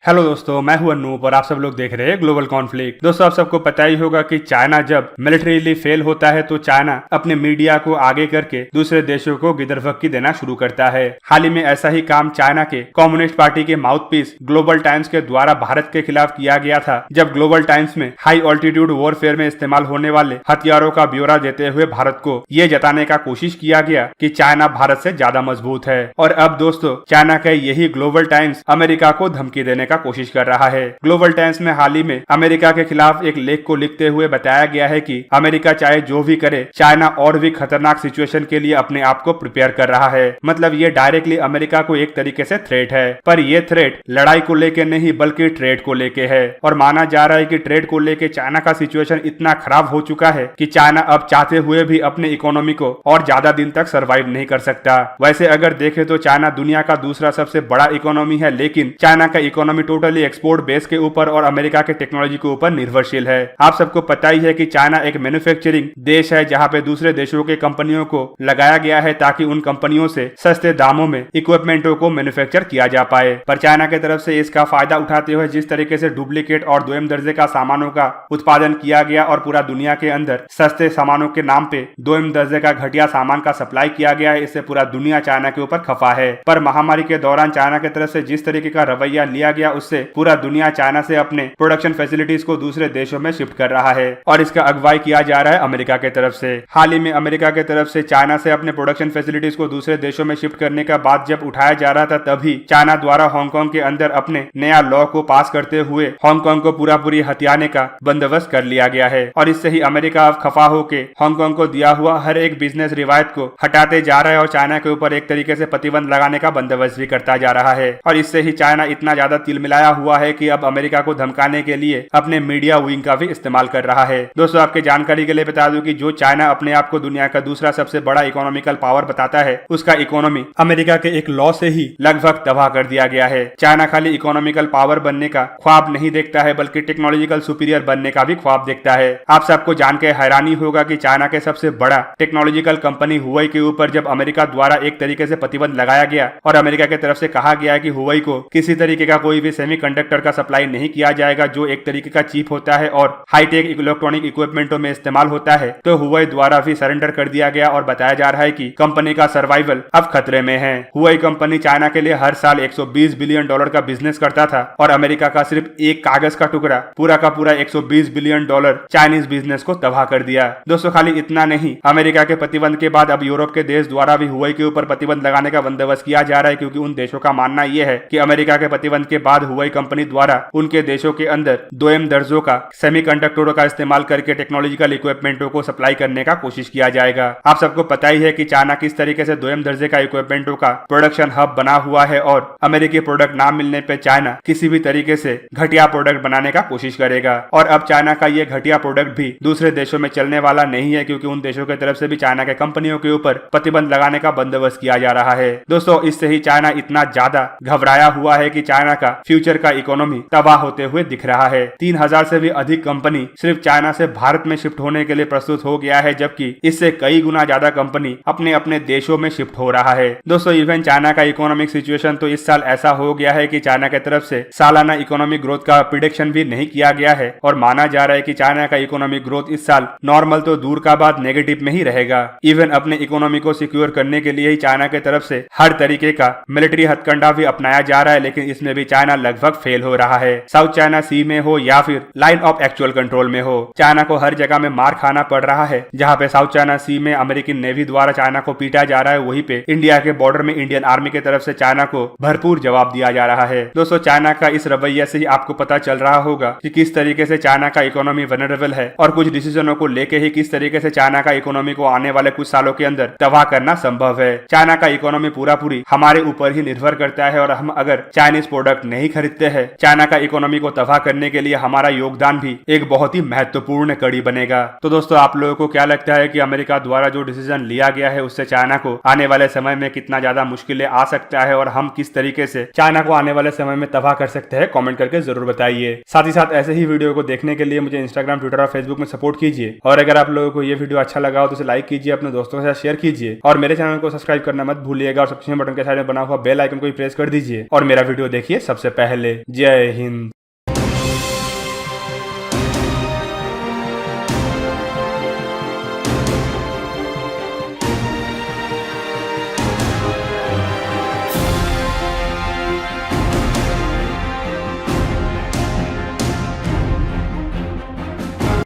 Hello दोस्तों, मैं हूं अनूप और आप सब लोग देख रहे हैं ग्लोबल कॉन्फ्लिक्ट। दोस्तों, आप सबको पता ही होगा कि चाइना जब मिलिट्रीली फेल होता है तो चाइना अपने मीडिया को आगे करके दूसरे देशों को गिदरभक्की देना शुरू करता है। हाल ही में ऐसा ही काम चाइना के कम्युनिस्ट पार्टी के माउथपीस ग्लोबल टाइम्स के द्वारा भारत के खिलाफ किया गया था, जब ग्लोबल टाइम्स में हाई ऑल्टीट्यूड वॉरफेयर में इस्तेमाल होने वाले हथियारों का ब्यौरा देते हुए भारत को ये जताने का कोशिश किया गया कि चाइना भारत से ज्यादा मजबूत है। और अब दोस्तों, चाइना का यही ग्लोबल टाइम्स अमेरिका को धमकी देने का कोशिश कर रहा है। ग्लोबल टाइम्स में हाल ही में अमेरिका के खिलाफ एक लेख को लिखते हुए बताया गया है कि अमेरिका चाहे जो भी करे, चाइना और भी खतरनाक सिचुएशन के लिए अपने आप को प्रिपेयर कर रहा है। मतलब ये डायरेक्टली अमेरिका को एक तरीके से थ्रेट है, पर ये थ्रेट लड़ाई को लेके नहीं बल्कि ट्रेड को लेके है। और माना जा रहा है कि ट्रेड को लेके चाइना का सिचुएशन इतना खराब हो चुका है कि चाइना अब चाहते हुए भी अपने इकोनॉमी को और ज्यादा दिन तक सर्वाइव नहीं कर सकता। वैसे अगर देखें तो चाइना दुनिया का दूसरा सबसे बड़ा इकोनॉमी है, लेकिन चाइना का इकोनॉमी टोटली एक्सपोर्ट बेस के ऊपर और अमेरिका के टेक्नोलॉजी के ऊपर निर्भरशील है। आप सबको पता ही है कि चाइना एक मैन्युफैक्चरिंग देश है, जहां पे दूसरे देशों के कंपनियों को लगाया गया है ताकि उन कंपनियों से सस्ते दामों में इक्विपमेंटों को मैन्युफैक्चर किया जा पाए। पर चाइना की तरफ से इसका फायदा उठाते हुए जिस तरीके से डुप्लीकेट और दोयम दर्जे का सामानों का उत्पादन किया गया और पूरा दुनिया के अंदर सस्ते सामानों के नाम पे दोयम दर्जे का घटिया सामान का सप्लाई किया गया है, इससे पूरा दुनिया चाइना के ऊपर खफा है। पर महामारी के दौरान चाइना की तरफ से जिस तरीके का रवैया लिया गया, उससे पूरा दुनिया चाइना से अपने प्रोडक्शन फैसिलिटीज को दूसरे देशों में शिफ्ट कर रहा है और इसका अगुवाई किया जा रहा है अमेरिका के तरफ से। हाल ही में अमेरिका के तरफ से चाइना से अपने प्रोडक्शन फैसिलिटीज को दूसरे देशों में शिफ्ट करने का बात जब उठाया जा रहा था, तभी चाइना द्वारा हांगकांग के अंदर अपने नया लॉ को पास करते हुए हांगकांग को पूरी हथियाने का बंदोबस्त कर लिया गया है। और इससे ही अमेरिका अब खफा होके हांगकांग को दिया हुआ हर एक बिजनेस रिवायत को हटाते जा रहा है और चाइना के ऊपर एक तरीके से प्रतिबंध लगाने का बंदोबस्त भी करता जा रहा है। और इससे ही चाइना इतना ज्यादा तिलमिलाया हुआ है कि अब अमेरिका को धमकाने के लिए अपने मीडिया विंग का भी इस्तेमाल कर रहा है। दोस्तों, आपके जानकारी के लिए बता दूं कि जो चाइना अपने आप को दुनिया का दूसरा सबसे बड़ा इकोनॉमिकल पावर बताता है, उसका इकोनॉमी अमेरिका के एक लॉ से ही लगभग तबाह कर दिया गया है। चाइना खाली इकोनॉमिकल पावर बनने का ख्वाब नहीं देखता है, बल्कि टेक्नोलॉजिकल सुपीरियर बनने का भी ख्वाब देखता है। आप सबको जान के हैरानी होगा कि चाइना के सबसे बड़ा टेक्नोलॉजिकल कंपनी हुआई के ऊपर जब अमेरिका द्वारा एक तरीके से प्रतिबंध लगाया गया और अमेरिका की तरफ से कहा गया कि हुआई को किसी तरीके का कोई भी सेमीकंडक्टर का सप्लाई नहीं किया जाएगा जो एक तरीके का चीप होता है और हाईटेक इलेक्ट्रॉनिक इक्विपमेंटों में इस्तेमाल होता है, तो हुआई द्वारा भी सरेंडर कर दिया गया और बताया जा रहा है कि कंपनी का सर्वाइवल अब खतरे में है। हुआई कंपनी चाइना के लिए हर साल $120 बिलियन का बिजनेस करता था और अमेरिका का सिर्फ एक कागज का टुकड़ा पूरा का पूरा $120 बिलियन चाइनीज बिजनेस को तबाह कर दिया। दोस्तों, खाली इतना नहीं, अमेरिका के प्रतिबंध के बाद अब यूरोप के देश द्वारा भी हुआई के ऊपर प्रतिबंध लगाने का बंदोबस्त किया जा रहा है, क्योंकि उन देशों का मानना यह है कि अमेरिका के प्रतिबंध के बाद हुआई कंपनी द्वारा उनके देशों के अंदर दोयम दर्जों का सेमीकंडक्टरों का इस्तेमाल करके टेक्नोलॉजिकल इक्विपमेंटों को सप्लाई करने का कोशिश किया जाएगा। आप सबको पता ही है कि चाइना किस तरीके से दोयम दर्जे का इक्विपमेंटों का प्रोडक्शन हब बना हुआ है और अमेरिकी प्रोडक्ट ना मिलने पे चाइना किसी भी तरीके से घटिया प्रोडक्ट बनाने का कोशिश करेगा। और अब चाइना का ये घटिया प्रोडक्ट भी दूसरे देशों में चलने वाला नहीं है, क्योंकि उन देशों की तरफ से भी चाइना के कंपनियों के ऊपर प्रतिबंध लगाने का बंदोबस्त किया जा रहा है। दोस्तों, इससे ही चाइना इतना ज्यादा घबराया हुआ है कि चाइना का फ्यूचर का इकोनॉमी तबाह होते हुए दिख रहा है। 3000 से भी अधिक कंपनी सिर्फ चाइना से भारत में शिफ्ट होने के लिए प्रस्तुत हो गया है, जबकि इससे कई गुना ज्यादा कंपनी अपने अपने देशों में शिफ्ट हो रहा है। दोस्तों, इवन चाइना का इकोनॉमिक सिचुएशन तो इस साल ऐसा हो गया है कि चाइना की तरफ से सालाना इकोनॉमिक ग्रोथ का प्रिडिक्शन भी नहीं किया गया है और माना जा रहा है कि चाइना का इकोनॉमिक ग्रोथ इस साल नॉर्मल तो दूर का बात नेगेटिव में ही रहेगा। इवन अपने इकोनॉमी को सिक्योर करने के लिए ही चाइना की तरफ से हर तरीके का मिलिट्री हथकंडा भी अपनाया जा रहा है, लेकिन इसमें भी चाइना लगभग फेल हो रहा है। साउथ चाइना सी में हो या फिर लाइन ऑफ एक्चुअल कंट्रोल में हो, चाइना को हर जगह में मार खाना पड़ रहा है। जहां पे साउथ चाइना सी में अमेरिकी नेवी द्वारा चाइना को पीटा जा रहा है, वहीं पे इंडिया के बॉर्डर में इंडियन आर्मी की तरफ से चाइना को भरपूर जवाब दिया जा रहा है। दोस्तों, चाइना का इस रवैये से ही आपको पता चल रहा होगा कि किस तरीके से चाइना का इकोनॉमी वनरेबल है और कुछ डिसीजनों को लेके ही किस तरीके से चाइना का इकोनॉमी को आने वाले कुछ सालों के अंदर तबाह करना संभव है। चाइना का इकोनॉमी पूरी हमारे ऊपर ही निर्भर करता है और हम अगर चाइनीज प्रोडक्ट नहीं खरीदते हैं, चाइना का इकोनॉमी को तबाह करने के लिए हमारा योगदान भी एक बहुत ही महत्वपूर्ण कड़ी बनेगा। तो दोस्तों, आप लोगों को क्या लगता है कि अमेरिका द्वारा जो डिसीजन लिया गया है उससे चाइना को आने वाले समय में कितना ज्यादा मुश्किलें आ सकता है और हम किस तरीके से चाइना को आने वाले समय में तबाह कर सकते हैं? कमेंट करके जरूर बताइए। साथ ही साथ ऐसे ही वीडियो को देखने के लिए मुझे इंस्टाग्राम, ट्विटर और फेसबुक में सपोर्ट कीजिए और अगर आप लोगों को ये वीडियो अच्छा लगा हो तो उसे लाइक कीजिए, अपने दोस्तों के साथ शेयर कीजिए और मेरे चैनल को सब्सक्राइब करना मत भूलिएगा और सबसे बटन के साइड में बना हुआ बेल आइकन को भी प्रेस कर दीजिए और मेरा वीडियो देखिए सबसे पहले जय हिंद।